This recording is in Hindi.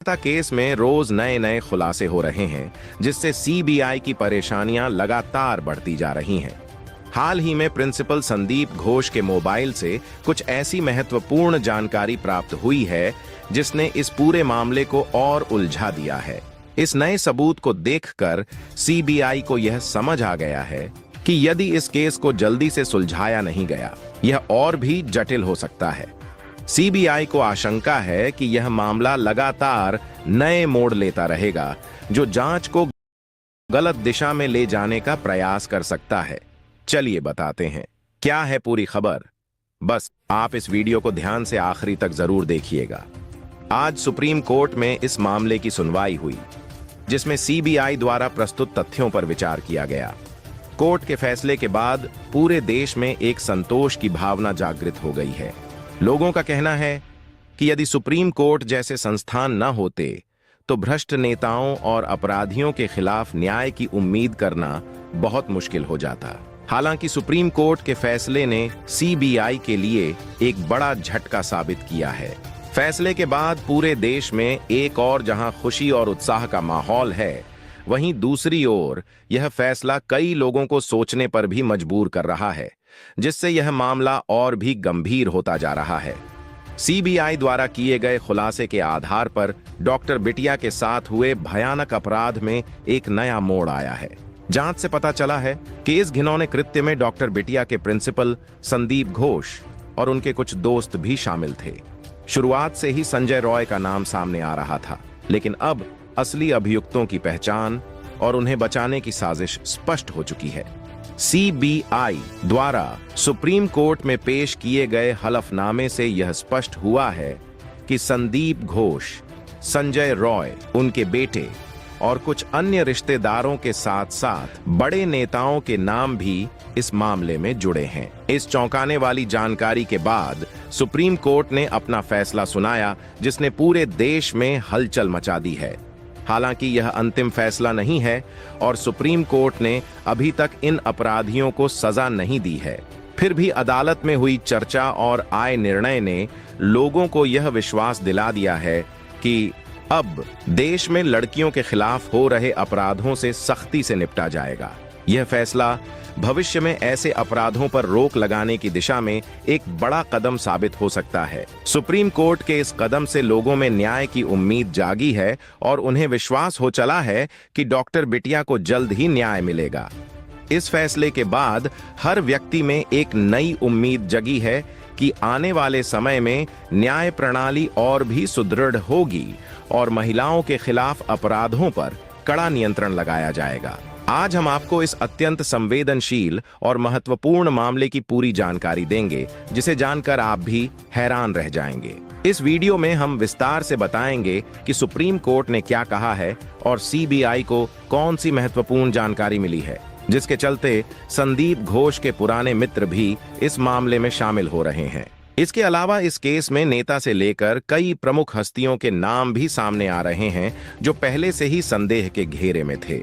केस में रोज नए नए खुलासे हो रहे हैं, जिससे सीबीआई की परेशानियां लगातार बढ़ती जा रही हैं। हाल ही में प्रिंसिपल संदीप घोष के मोबाइल से कुछ ऐसी महत्वपूर्ण जानकारी प्राप्त हुई है जिसने इस पूरे मामले को और उलझा दिया है। इस नए सबूत को देखकर सीबीआई को यह समझ आ गया है कि यदि इस केस को जल्दी से सुलझाया नहीं गया, यह और भी जटिल हो सकता है। सीबीआई को आशंका है कि यह मामला लगातार नए मोड़ लेता रहेगा, जो जांच को गलत दिशा में ले जाने का प्रयास कर सकता है। चलिए बताते हैं क्या है पूरी खबर। बस आप इस वीडियो को ध्यान से आखिरी तक जरूर देखिएगा। आज सुप्रीम कोर्ट में इस मामले की सुनवाई हुई, जिसमें सीबीआई द्वारा प्रस्तुत तथ्यों पर विचार किया गया। कोर्ट के फैसले के बाद पूरे देश में एक संतोष की भावना जागृत हो गई है। लोगों का कहना है कि यदि सुप्रीम कोर्ट जैसे संस्थान न होते तो भ्रष्ट नेताओं और अपराधियों के खिलाफ न्याय की उम्मीद करना बहुत मुश्किल हो जाता। हालांकि सुप्रीम कोर्ट के फैसले ने सीबीआई के लिए एक बड़ा झटका साबित किया है। फैसले के बाद पूरे देश में एक और जहां खुशी और उत्साह का माहौल है, वहीं दूसरी ओर यह फैसला कई लोगों को सोचने पर भी मजबूर कर रहा है, जिससे यह मामला और भी गंभीर होता जा रहा है। सीबीआई द्वारा किए गए खुलासे के आधार पर डॉक्टर बिटिया के साथ हुए भयानक अपराध में एक नया मोड़ आया है। जांच से पता चला है कि इस घिनौने कृत्य में डॉक्टर बिटिया के प्रिंसिपल संदीप घोष और उनके कुछ दोस्त भी शामिल थे। शुरुआत से ही संजय रॉय का नाम सामने आ रहा था, लेकिन अब असली अभियुक्तों की पहचान और उन्हें बचाने की साजिश स्पष्ट हो चुकी है। सीबीआई द्वारा सुप्रीम कोर्ट में पेश किए गए हलफनामे से यह स्पष्ट हुआ है कि संदीप घोष, संजय रॉय, उनके बेटे और कुछ अन्य रिश्तेदारों के साथ साथ बड़े नेताओं के नाम भी इस मामले में जुड़े हैं। इस चौंकाने वाली जानकारी के बाद सुप्रीम कोर्ट ने अपना फैसला सुनाया, जिसने पूरे देश में हलचल मचा दी है। हालांकि यह अंतिम फैसला नहीं है और सुप्रीम कोर्ट ने अभी तक इन अपराधियों को सजा नहीं दी है। फिर भी अदालत में हुई चर्चा और आए निर्णय ने लोगों को यह विश्वास दिला दिया है कि अब देश में लड़कियों के खिलाफ हो रहे अपराधों से सख्ती से निपटा जाएगा। यह फैसला भविष्य में ऐसे अपराधों पर रोक लगाने की दिशा में एक बड़ा कदम साबित हो सकता है। सुप्रीम कोर्ट के इस कदम से लोगों में न्याय की उम्मीद जागी है और उन्हें विश्वास हो चला है कि डॉक्टर बिटिया को जल्द ही न्याय मिलेगा। इस फैसले के बाद हर व्यक्ति में एक नई उम्मीद जगी है कि आने वाले समय में न्याय प्रणाली और भी सुदृढ़ होगी और महिलाओं के खिलाफ अपराधों पर कड़ा नियंत्रण लगाया जाएगा। आज हम आपको इस अत्यंत संवेदनशील और महत्वपूर्ण मामले की पूरी जानकारी देंगे, जिसे जानकर आप भी हैरान रह जाएंगे। इस वीडियो में हम विस्तार से बताएंगे कि सुप्रीम कोर्ट ने क्या कहा है और सीबीआई को कौन सी महत्वपूर्ण जानकारी मिली है, जिसके चलते संदीप घोष के पुराने मित्र भी इस मामले में शामिल हो रहे हैं। इसके अलावा इस केस में नेता से लेकर कई प्रमुख हस्तियों के नाम भी सामने आ रहे हैं, जो पहले से ही संदेह के घेरे में थे।